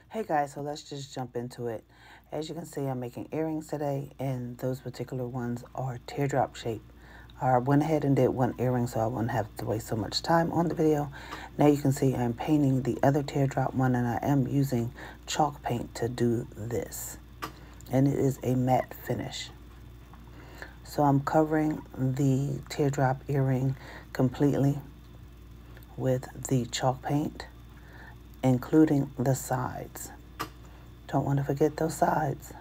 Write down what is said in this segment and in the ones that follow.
Hey guys, so let's just jump into it. As you can see, I'm making earrings today, and those particular ones are teardrop shaped. I went ahead and did one earring so I wouldn't have to waste so much time on the video. Now you can see I'm painting the other teardrop one, and I am using chalk paint to do this. And it is a matte finish. So I'm covering the teardrop earring completely with the chalk paint, including the sides. Don't want to forget those sides.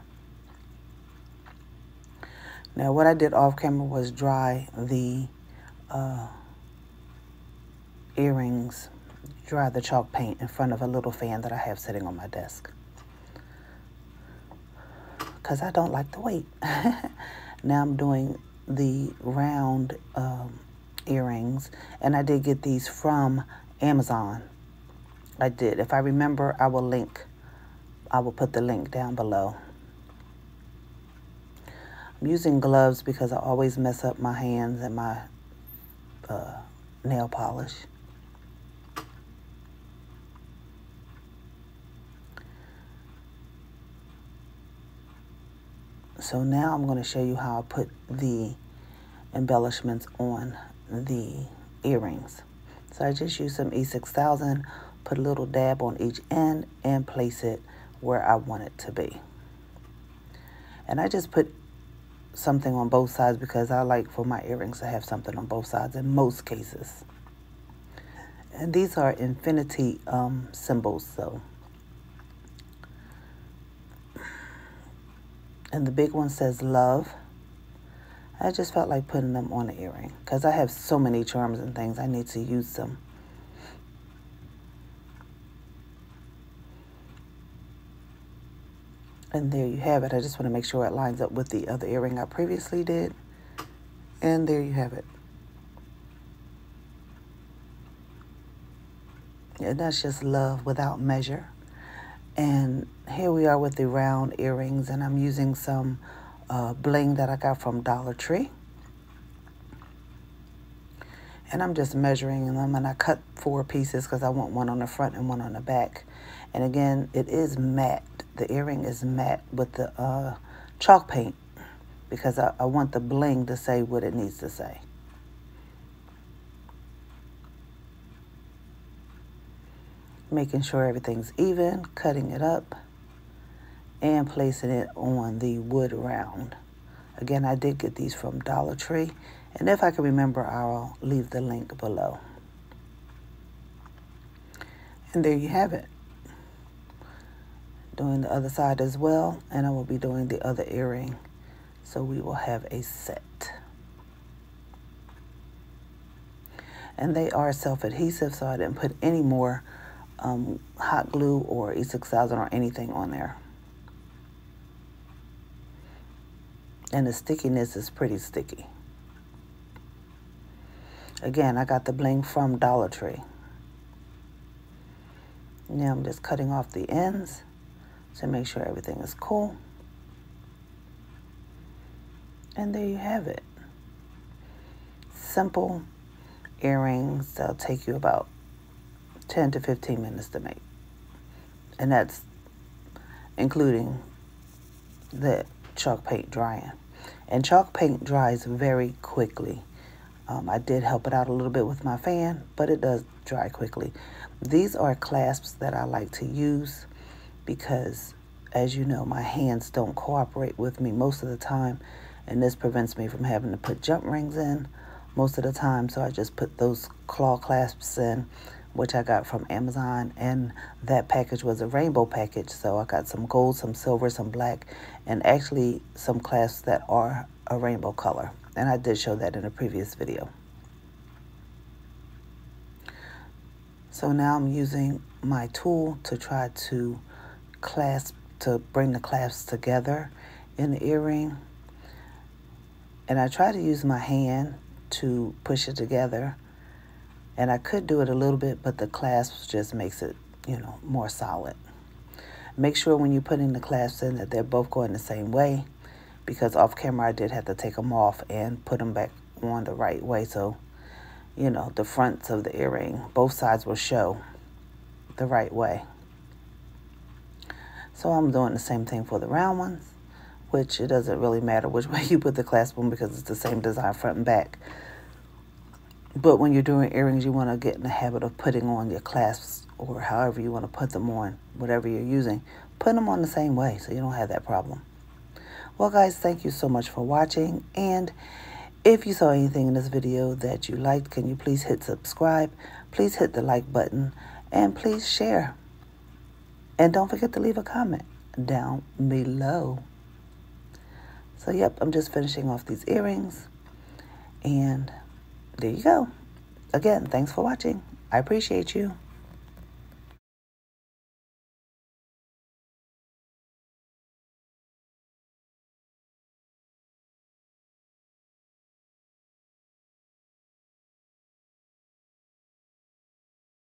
Now what I did off camera was dry the earrings, dry the chalk paint in front of a little fan that I have sitting on my desk, because I don't like to wait. Now I'm doing the round earrings, and I did get these from Amazon. I did. If I remember, I will put the link down below. I'm using gloves because I always mess up my hands and my nail polish. So now I'm going to show you how I put the embellishments on the earrings. So I just used some E6000, put a little dab on each end, and place it where I want it to be. And I just put something on both sides because I like for my earrings to have something on both sides in most cases. And these are infinity symbols, so. And the big one says love. I just felt like putting them on the earring because I have so many charms and things. I need to use them. And there you have it. I just want to make sure it lines up with the other earring I previously did. And there you have it. And that's just love without measure. And here we are with the round earrings, and I'm using some bling that I got from Dollar Tree. And I'm just measuring them, and I cut 4 pieces because I want one on the front and one on the back. And again, it is matte. The earring is matte with the chalk paint because I want the bling to say what it needs to say. Making sure everything's even, cutting it up, and placing it on the wood round. Again, I did get these from Dollar Tree, and if I can remember, I'll leave the link below. And there you have it. Doing the other side as well, and I will be doing the other earring, so we will have a set. And they are self-adhesive, so I didn't put any more hot glue or E6000 or anything on there. And the stickiness is pretty sticky. Again, I got the bling from Dollar Tree. Now I'm just cutting off the ends to make sure everything is cool. And there you have it. Simple earrings that'll take you about 10 to 15 minutes to make. And that's including the chalk paint drying. And chalk paint dries very quickly. I did help it out a little bit with my fan, but it does dry quickly. These are clasps that I like to use because, as you know, my hands don't cooperate with me most of the time, and this prevents me from having to put jump rings in most of the time. So I just put those claw clasps in, which I got from Amazon, and that package was a rainbow package. So I got some gold, some silver, some black, and actually some clasps that are a rainbow color. And I did show that in a previous video. So now I'm using my tool to try to bring the clasps together in the earring. And I try to use my hand to push it together. And I could do it a little bit, but the clasps just makes it, more solid. Make sure when you're putting the clasps in that they're both going the same way, because off camera I did have to take them off and put them back on the right way. So, the fronts of the earring, both sides will show the right way. So I'm doing the same thing for the round ones, which it doesn't really matter which way you put the clasp on because it's the same design front and back. But when you're doing earrings, you want to get in the habit of putting on your clasps, or however you want to put them on, whatever you're using. Put them on the same way so you don't have that problem. Well, guys, thank you so much for watching. And if you saw anything in this video that you liked, can you please hit subscribe? Please hit the like button. And please share. And don't forget to leave a comment down below. So, yep, I'm just finishing off these earrings. And there you go. Again, thanks for watching. I appreciate you.